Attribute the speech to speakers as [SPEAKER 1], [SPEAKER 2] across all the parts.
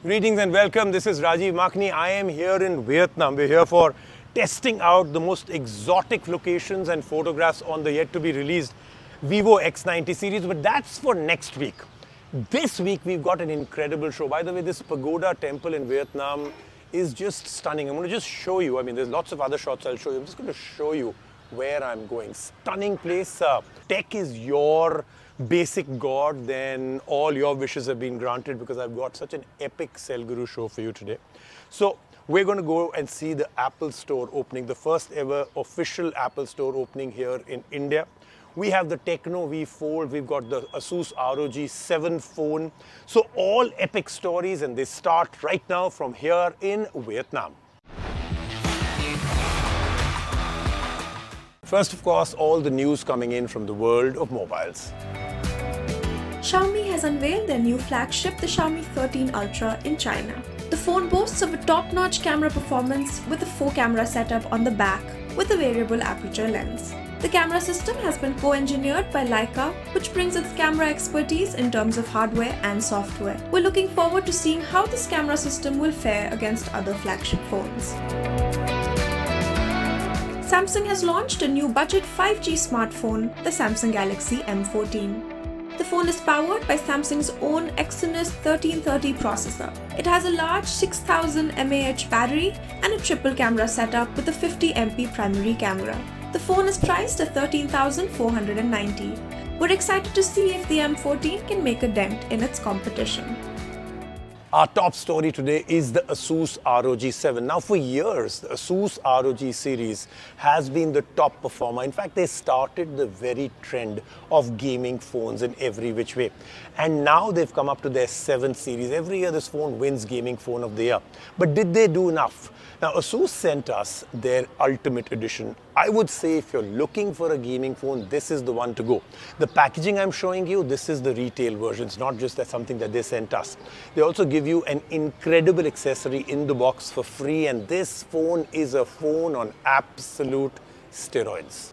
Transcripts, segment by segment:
[SPEAKER 1] Greetings and welcome. This is Rajiv Makhni. I am here in Vietnam. We're here for testing out the most exotic locations and photographs on the yet to be released Vivo X90 series, but that's for next week. This week we've got an incredible show. By the way, this pagoda temple in Vietnam is just stunning. I'm going to just show you. I mean, there's lots of other shots I'll show you. I'm just going to show you where I'm going. Stunning place. Tech is your basic god, then all your wishes have been granted because I've got such an epic Cell Guru show for you today. So we're going to go and see the Apple Store opening, the first ever official Apple Store opening here in India. We have the Tecno V Fold, we've got the Asus ROG phone. So all epic stories, and they start right now from here in Vietnam. First, of course, all the news coming in from the world of mobiles.
[SPEAKER 2] Xiaomi has unveiled their new flagship, the Xiaomi 13 Ultra, in China. The phone boasts of a top-notch camera performance with a 4-camera setup on the back with a variable aperture lens. The camera system has been co-engineered by Leica, which brings its camera expertise in terms of hardware and software. We're looking forward to seeing how this camera system will fare against other flagship phones. Samsung has launched a new budget 5G smartphone, the Samsung Galaxy M14. The phone is powered by Samsung's own Exynos 1330 processor. It has a large 6000 mAh battery and a triple camera setup with a 50MP primary camera. The phone is priced at $13,490. We're excited to see if the M14 can make a dent in its competition.
[SPEAKER 1] Our top story today is the Asus ROG 7. Now for years, the Asus ROG series has been the top performer. In fact, they started the very trend of gaming phones in every which way. And now they've come up to their 7th series. Every year this phone wins Gaming Phone of the Year. But did they do enough? Now Asus sent us their Ultimate Edition. I would say if you're looking for a gaming phone, this is the one to go. The packaging I'm showing you, this is the retail version. It's not just something that they sent us. They also give you an incredible accessory in the box for free, and this phone is a phone on absolute steroids.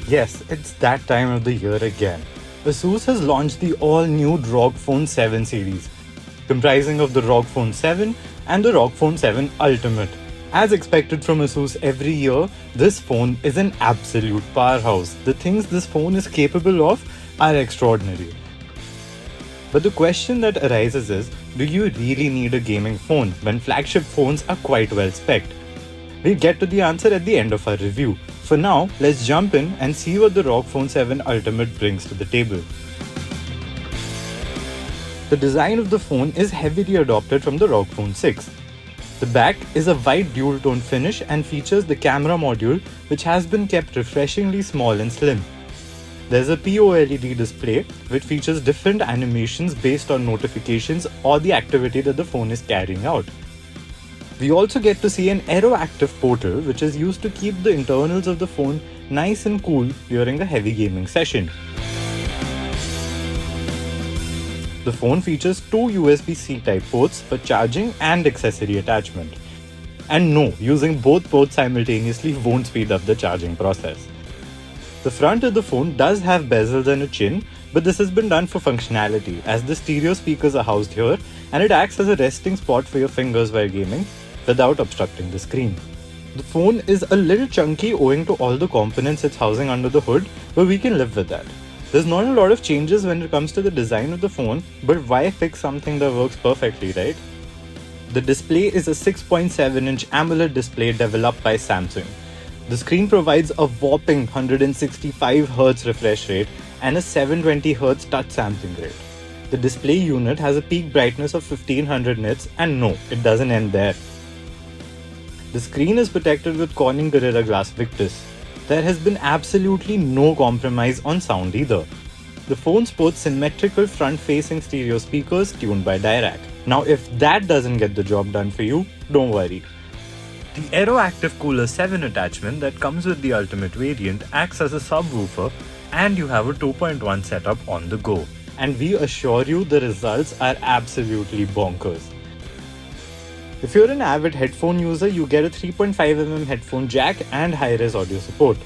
[SPEAKER 3] Yes, it's that time of the year again. Asus has launched the all-new ROG Phone 7 series, comprising of the ROG Phone 7 and the ROG Phone 7 Ultimate. As expected from Asus every year, this phone is an absolute powerhouse. The things this phone is capable of are extraordinary. But the question that arises is, do you really need a gaming phone when flagship phones are quite well spec'd? We'll get to the answer at the end of our review. For now, let's jump in and see what the ROG Phone 7 Ultimate brings to the table. The design of the phone is heavily adopted from the ROG Phone 6. The back is a white dual-tone finish and features the camera module, which has been kept refreshingly small and slim. There's a POLED display, which features different animations based on notifications or the activity that the phone is carrying out. We also get to see an AEROACTIVE portal, which is used to keep the internals of the phone nice and cool during a heavy gaming session. The phone features 2 USB-C type ports for charging and accessory attachment. And no, using both ports simultaneously won't speed up the charging process. The front of the phone does have bezels and a chin, but this has been done for functionality, as the stereo speakers are housed here and it acts as a resting spot for your fingers while gaming without obstructing the screen. The phone is a little chunky owing to all the components it's housing under the hood, but we can live with that. There's not a lot of changes when it comes to the design of the phone, but why fix something that works perfectly, right? The display is a 6.7-inch AMOLED display developed by Samsung. The screen provides a whopping 165Hz refresh rate and a 720Hz touch sampling rate. The display unit has a peak brightness of 1500 nits, and no, it doesn't end there. The screen is protected with Corning Gorilla Glass Victus. There has been absolutely no compromise on sound either. The phone sports symmetrical front-facing stereo speakers tuned by Dirac. Now if that doesn't get the job done for you, don't worry. The AEROACTIVE Cooler 7 attachment that comes with the Ultimate variant acts as a subwoofer, and you have a 2.1 setup on the go. And we assure you the results are absolutely bonkers. If you're an avid headphone user, you get a 3.5mm headphone jack and high-res audio support.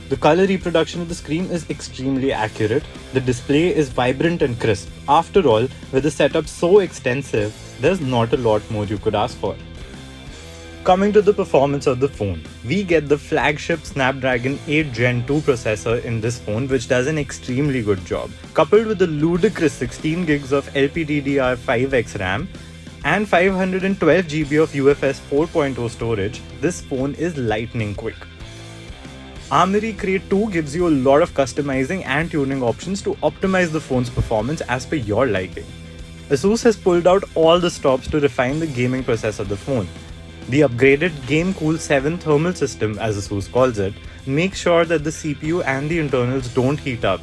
[SPEAKER 3] The color reproduction of the screen is extremely accurate. The display is vibrant and crisp. After all, with a setup so extensive, there's not a lot more you could ask for. Coming to the performance of the phone, we get the flagship Snapdragon 8 Gen 2 processor in this phone, which does an extremely good job. Coupled with the ludicrous 16 gigs of LPDDR5X RAM and 512 GB of UFS 4.0 storage, this phone is lightning quick. Armoury Crate 2 gives you a lot of customizing and tuning options to optimize the phone's performance as per your liking. Asus has pulled out all the stops to refine the gaming process of the phone. The upgraded GameCool 7 thermal system, as Asus calls it, makes sure that the CPU and the internals don't heat up.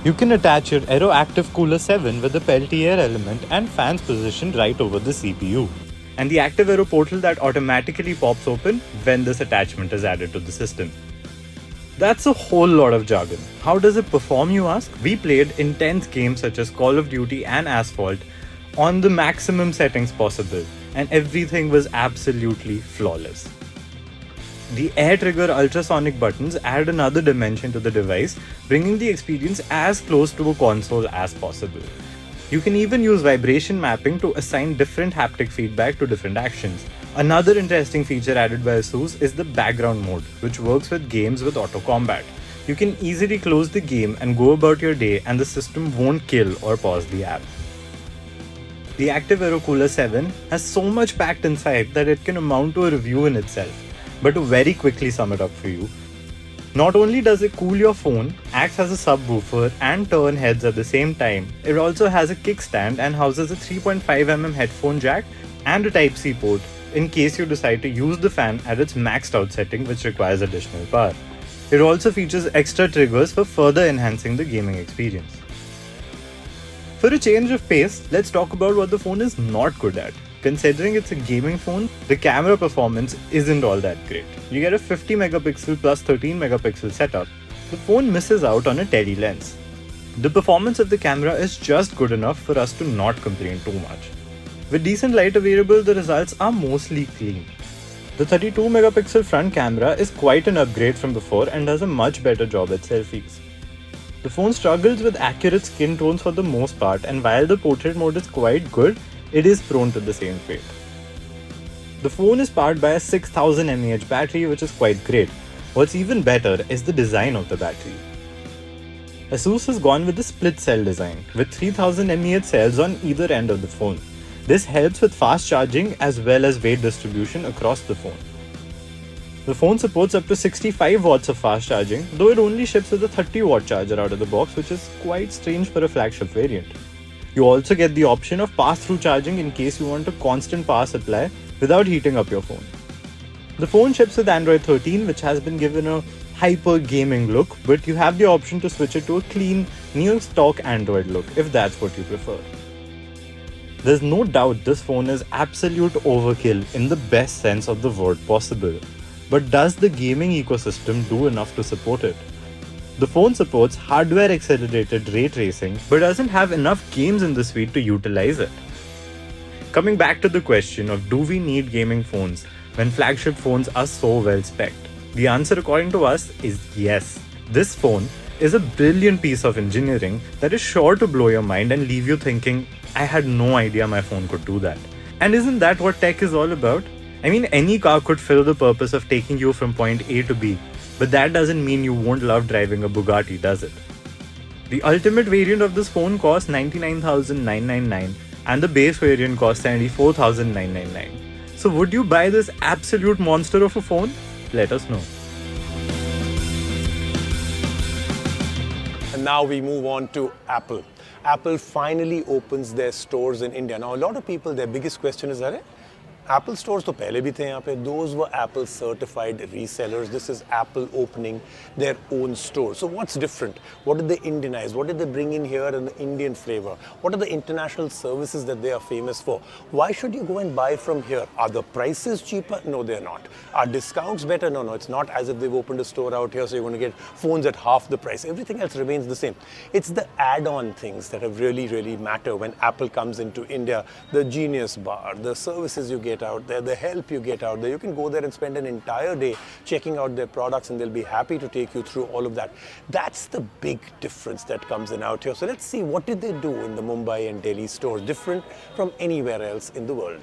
[SPEAKER 3] You can attach your AEROACTIVE Cooler 7 with a Peltier element and fans positioned right over the CPU, and the Active Aero portal that automatically pops open when this attachment is added to the system. That's a whole lot of jargon. How does it perform, you ask? We played intense games such as Call of Duty and Asphalt on the maximum settings possible, and everything was absolutely flawless. The air trigger ultrasonic buttons add another dimension to the device, bringing the experience as close to a console as possible. You can even use vibration mapping to assign different haptic feedback to different actions. Another interesting feature added by Asus is the background mode, which works with games with auto combat. You can easily close the game and go about your day, and the system won't kill or pause the app. The Active Aero Cooler 7 has so much packed inside that it can amount to a review in itself. But to very quickly sum it up for you, not only does it cool your phone, acts as a subwoofer and turn heads at the same time, it also has a kickstand and houses a 3.5mm headphone jack and a Type-C port in case you decide to use the fan at its maxed out setting, which requires additional power. It also features extra triggers for further enhancing the gaming experience. For a change of pace, let's talk about what the phone is not good at. Considering it's a gaming phone, the camera performance isn't all that great. You get a 50 megapixel plus 13 megapixel setup. The phone misses out on a tele lens. The performance of the camera is just good enough for us to not complain too much. With decent light available, the results are mostly clean. The 32 megapixel front camera is quite an upgrade from before and does a much better job at selfies. The phone struggles with accurate skin tones for the most part, and while the portrait mode is quite good, it is prone to the same fate. The phone is powered by a 6000 mAh battery, which is quite great. What's even better is the design of the battery. Asus has gone with the split cell design, with 3000 mAh cells on either end of the phone. This helps with fast charging as well as weight distribution across the phone. The phone supports up to 65 watts of fast charging, though it only ships with a 30 watt charger out of the box, which is quite strange for a flagship variant. You also get the option of pass-through charging in case you want a constant power supply without heating up your phone. The phone ships with Android 13, which has been given a hyper gaming look, but you have the option to switch it to a clean, near stock Android look if that's what you prefer. There's no doubt this phone is absolute overkill in the best sense of the word possible. But does the gaming ecosystem do enough to support it? The phone supports hardware accelerated ray tracing, but doesn't have enough games in the suite to utilize it. Coming back to the question of do we need gaming phones when flagship phones are so well spec'd? The answer according to us is yes. This phone is a brilliant piece of engineering that is sure to blow your mind and leave you thinking, I had no idea my phone could do that. And isn't that what tech is all about? I mean, any car could fill the purpose of taking you from point A to B, but that doesn't mean you won't love driving a Bugatti, does it? The ultimate variant of this phone costs $99,999 and the base variant costs $74,999. So would you buy this absolute monster of a phone? Let us know.
[SPEAKER 1] And now we move on to Apple. Apple finally opens their stores in India. Now a lot of people, their biggest question is, Apple stores तो पहले भी थे यहाँ पे. Those were Apple certified resellers. This is Apple opening their own store. So what's different? What did they Indianize? What did they bring in here in the Indian flavor? What are the international services that they are famous for? Why should you go and buy from here? Are the prices cheaper? No, they're not. Are discounts better? No, it's not as if they've opened a store out here so you're going to get phones at half the price. Everything else remains the same. It's the add-on things that have really matter when Apple comes into India. The Genius Bar, the services you get get out there, the help you get out there. You can go there and spend an entire day checking out their products, and they'll be happy to take you through all of that. That's the big difference that comes in out here. So let's see, what did they do in the Mumbai and Delhi stores different from anywhere else in the world?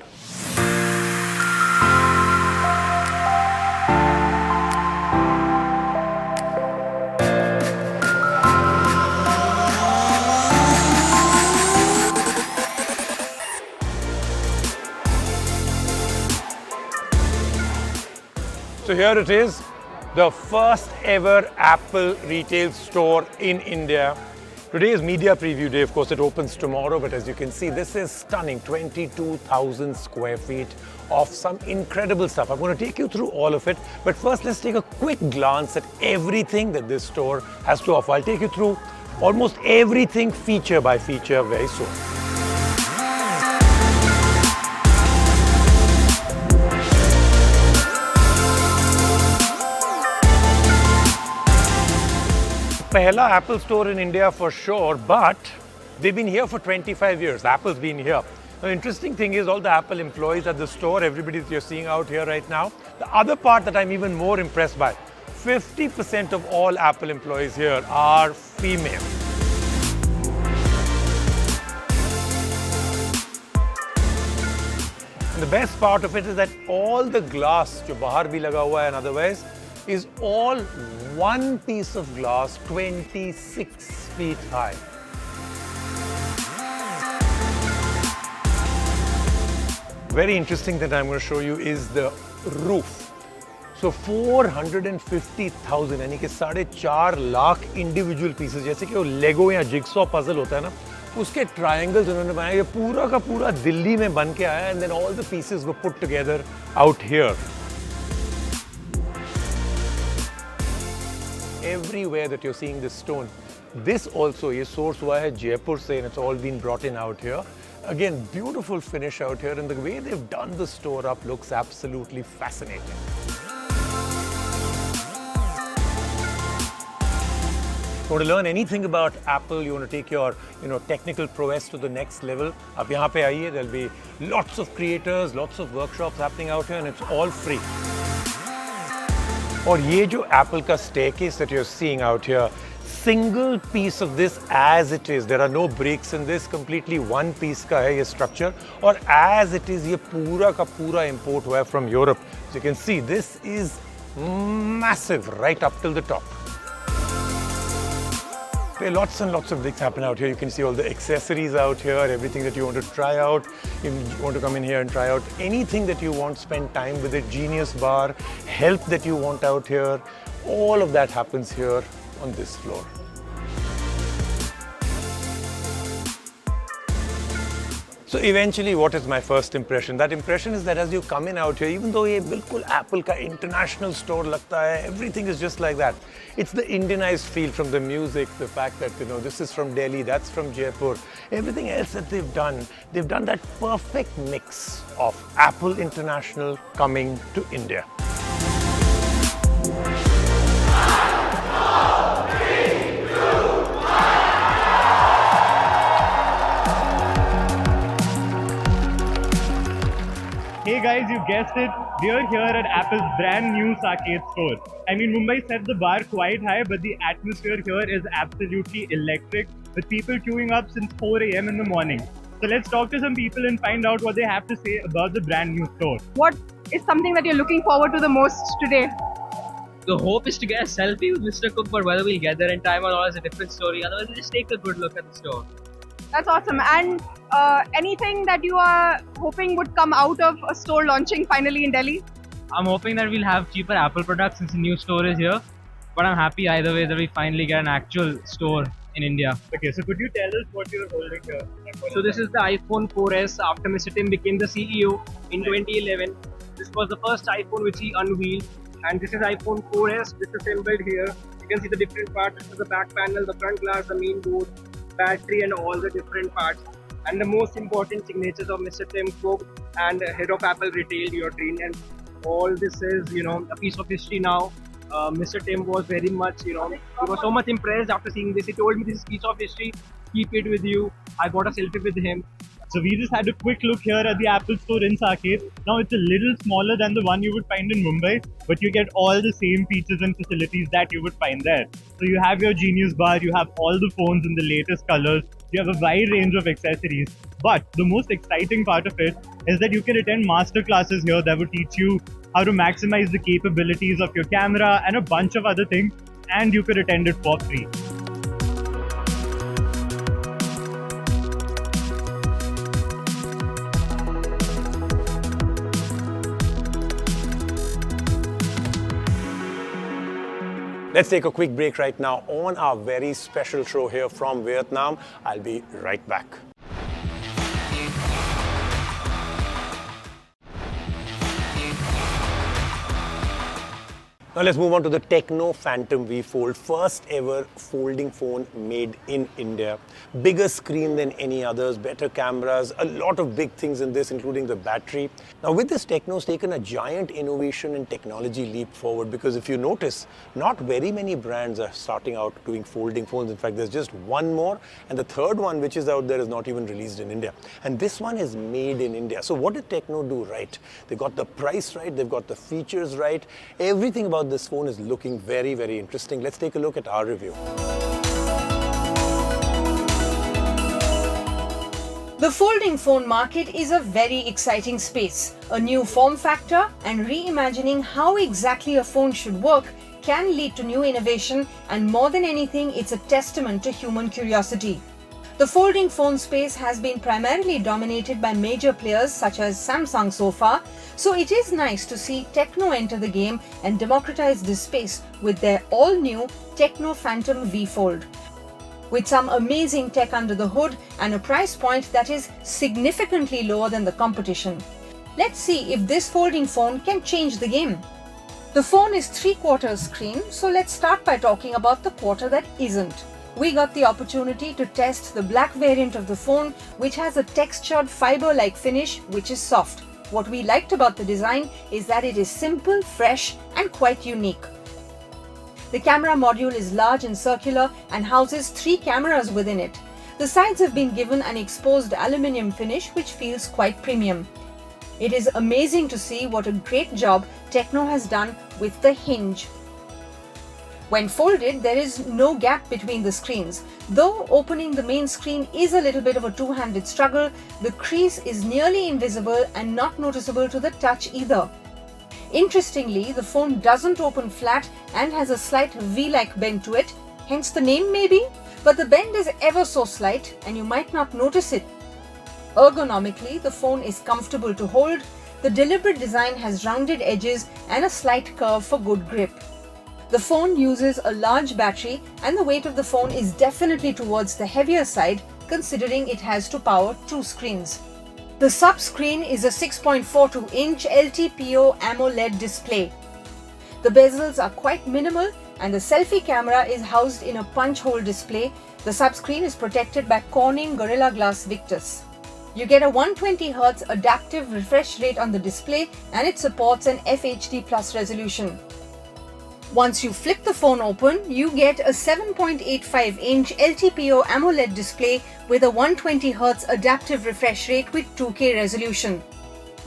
[SPEAKER 1] So here it is, the first ever Apple retail store in India. Today is media preview day, of course it opens tomorrow, but as you can see, this is stunning, 22,000 square feet of some incredible stuff. I'm going to take you through all of it, but first let's take a quick glance at everything that this store has to offer. I'll take you through almost everything feature by feature very soon. Pehla Apple store in India for sure, but they've been here for 25 years. Apple's been here. The interesting thing is all the Apple employees at the store, everybody that you're seeing out here right now. The other part that I'm even more impressed by, 50% of all Apple employees here are female. And the best part of it is that all the glass, jo bahar bhi laga hua hai and otherwise, is all one piece of glass, 26 feet high. Very interesting that I'm going to show you is the roof. So 450,000 यानी कि 4.5 lakh individual pieces, जैसे कि वो Lego या jigsaw puzzle होता है ना, उसके triangles उन्होंने बनाए. ये पूरा का पूरा दिल्ली में बन के आया, and then all the pieces were put together out here. Everywhere that you're seeing this stone, this also is sourced via Jaipur se, and it's all been brought in out here. Again, beautiful finish out here, and the way they've done the store up looks absolutely fascinating. You want to learn anything about Apple, you want to take your technical prowess to the next level, आप यहाँ पे आइए. There'll be lots of creators, lots of workshops happening out here, and it's all free. और ये जो Apple का staircase that you're seeing out here, single piece of this as it is. There are no breaks in this. Completely one piece का है ये structure. और as it is, ये पूरा का पूरा import हुआ है from Europe. So you can see this is massive right up till the top. There are lots and lots of things happen out here. You can see all the accessories out here, everything that you want to try out. You want to come in here and try out anything that you want, spend time with it. Genius bar, help that you want out here. All of that happens here on this floor. So eventually, what is my first impression? That impression is that as you come in out here, even though ये बिल्कुल Apple का international store लगता है, everything is just like that. It's the Indianized feel from the music, the fact that this is from Delhi, that's from Jaipur. Everything else that they've done that perfect mix of Apple International coming to India.
[SPEAKER 4] Hey guys, you guessed it, we are here at Apple's brand new arcade store. I mean, Mumbai set the bar quite high, but the atmosphere here is absolutely electric, with people queuing up since 4 a.m. in the morning. So let's talk to some people and find out what they have to say about the brand new store.
[SPEAKER 5] What is something that you're looking forward to the most today?
[SPEAKER 6] The hope is to get a selfie with Mr. Cook, but whether we'll get there in time or not is a different story. Otherwise, we'll just take a good look at the store.
[SPEAKER 5] That's awesome. And anything that you are hoping would come out of a store launching finally in Delhi?
[SPEAKER 6] I'm hoping that we'll have cheaper Apple products since the new store is here. But I'm happy either way that we finally get an actual store in India.
[SPEAKER 4] Okay, so could you tell us what you're holding here?
[SPEAKER 6] So this is the iPhone 4S after Mr. Tim became the CEO in 2011. This was the first iPhone which he unveiled. And this is iPhone 4S disassembled here. You can see the different parts. This is the back panel, the front glass, the main board, battery and all the different parts. And the most important signatures of Mr. Tim Cook and head of Apple Retail, your dream. And all this is, a piece of history now. Mr. Tim was very much, he was so much impressed after seeing this. He told me this is a piece of history, keep it with you. I got a selfie with him.
[SPEAKER 4] So we just had a quick look here at the Apple Store in Saket. Now it's a little smaller than the one you would find in Mumbai, but you get all the same features and facilities that you would find there. So you have your Genius Bar, you have all the phones in the latest colors, you have a wide range of accessories. But the most exciting part of it is that you can attend master classes here that would teach you how to maximize the capabilities of your camera and a bunch of other things, and you could attend it for free.
[SPEAKER 1] Let's take a quick break right now on our very special show here from Vietnam. I'll be right back. Now let's move on to the Tecno Phantom V Fold, first ever folding phone made in India. Bigger screen than any others, better cameras, a lot of big things in this, including the battery. Now with this, Tecno's taken a giant innovation and technology leap forward, because if you notice, not very many brands are starting out doing folding phones. In fact, there's just one more, and the third one which is out there is not even released in India. And this one is made in India. So what did Tecno do right? They got the price right, they've got the features right, everything about this phone is looking very, very interesting. Let's take a look at our review.
[SPEAKER 7] The folding phone market is a very exciting space. A new form factor and reimagining how exactly a phone should work can lead to new innovation, and more than anything, it's a testament to human curiosity. The folding phone space has been primarily dominated by major players such as Samsung so far, so it is nice to see Tecno enter the game and democratize this space with their all-new Tecno Phantom V Fold. With some amazing tech under the hood and a price point that is significantly lower than the competition. Let's see if this folding phone can change the game. The phone is 3/4 screen, so let's start by talking about the quarter that isn't. We got the opportunity to test the black variant of the phone, which has a textured fiber-like finish which is soft. What we liked about the design is that it is simple, fresh and quite unique. The camera module is large and circular and houses 3 cameras within it. The sides have been given an exposed aluminium finish which feels quite premium. It is amazing to see what a great job Tecno has done with the hinge. When folded, there is no gap between the screens. Though opening the main screen is a little bit of a two-handed struggle, the crease is nearly invisible and not noticeable to the touch either. Interestingly, the phone doesn't open flat and has a slight V-like bend to it, hence the name maybe, but the bend is ever so slight and you might not notice it. Ergonomically, the phone is comfortable to hold. The deliberate design has rounded edges and a slight curve for good grip. The phone uses a large battery and the weight of the phone is definitely towards the heavier side, considering it has to power 2 screens. The sub-screen is a 6.42-inch LTPO AMOLED display. The bezels are quite minimal and the selfie camera is housed in a punch-hole display. The sub-screen is protected by Corning Gorilla Glass Victus. You get a 120Hz adaptive refresh rate on the display and it supports an FHD+ resolution. Once you flip the phone open, you get a 7.85-inch LTPO AMOLED display with a 120Hz adaptive refresh rate with 2K resolution.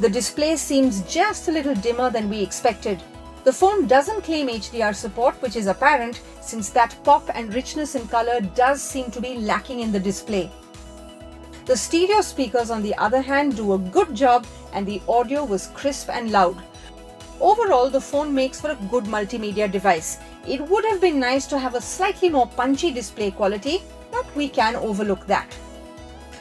[SPEAKER 7] The display seems just a little dimmer than we expected. The phone doesn't claim HDR support, which is apparent since that pop and richness in color does seem to be lacking in the display. The stereo speakers, on the other hand, do a good job and the audio was crisp and loud. Overall, the phone makes for a good multimedia device. It would have been nice to have a slightly more punchy display quality, but we can overlook that.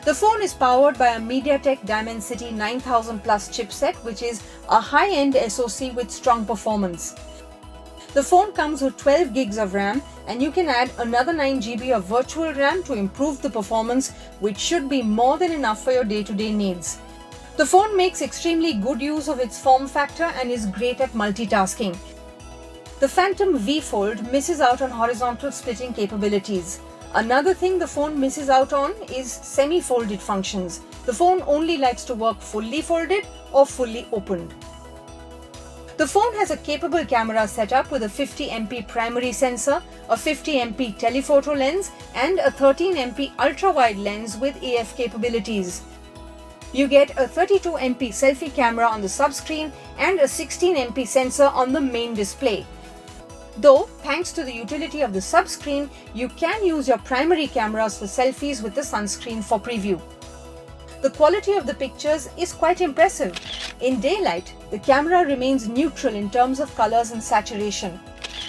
[SPEAKER 7] The phone is powered by a MediaTek Dimensity 9000 Plus chipset, which is a high-end SoC with strong performance. The phone comes with 12 gigs of RAM and you can add another 9 GB of virtual RAM to improve the performance, which should be more than enough for your day-to-day needs. The phone makes extremely good use of its form factor and is great at multitasking. The Phantom V Fold misses out on horizontal splitting capabilities. Another thing the phone misses out on is semi-folded functions. The phone only likes to work fully folded or fully opened. The phone has a capable camera setup with a 50MP primary sensor, a 50MP telephoto lens and a 13MP ultra-wide lens with AF capabilities. You get a 32MP selfie camera on the subscreen and a 16MP sensor on the main display. Though, thanks to the utility of the subscreen, you can use your primary cameras for selfies with the sunscreen for preview. The quality of the pictures is quite impressive. In daylight, the camera remains neutral in terms of colors and saturation.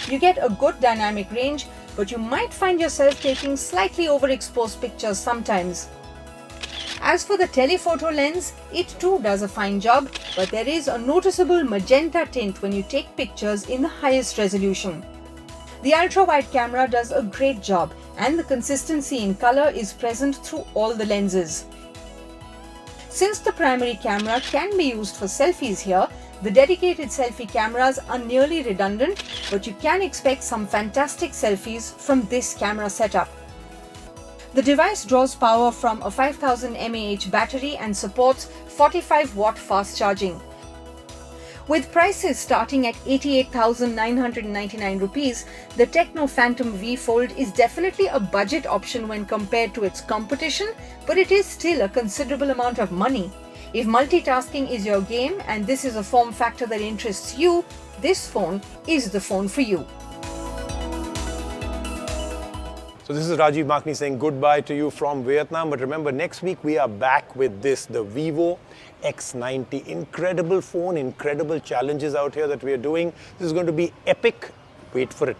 [SPEAKER 7] You get a good dynamic range, but you might find yourself taking slightly overexposed pictures sometimes. As for the telephoto lens, it too does a fine job, but there is a noticeable magenta tint when you take pictures in the highest resolution. The ultra-wide camera does a great job, and the consistency in color is present through all the lenses. Since the primary camera can be used for selfies here, the dedicated selfie cameras are nearly redundant, but you can expect some fantastic selfies from this camera setup. The device draws power from a 5000 mAh battery and supports 45-watt fast charging. With prices starting at 88,999 rupees, the Tecno Phantom V Fold is definitely a budget option when compared to its competition, but it is still a considerable amount of money. If multitasking is your game and this is a form factor that interests you, this phone is the phone for you.
[SPEAKER 1] So this is Rajiv Makni saying goodbye to you from Vietnam. But remember, next week we are back with this, the Vivo X90. Incredible phone, incredible challenges out here that we are doing. This is going to be epic. Wait for it.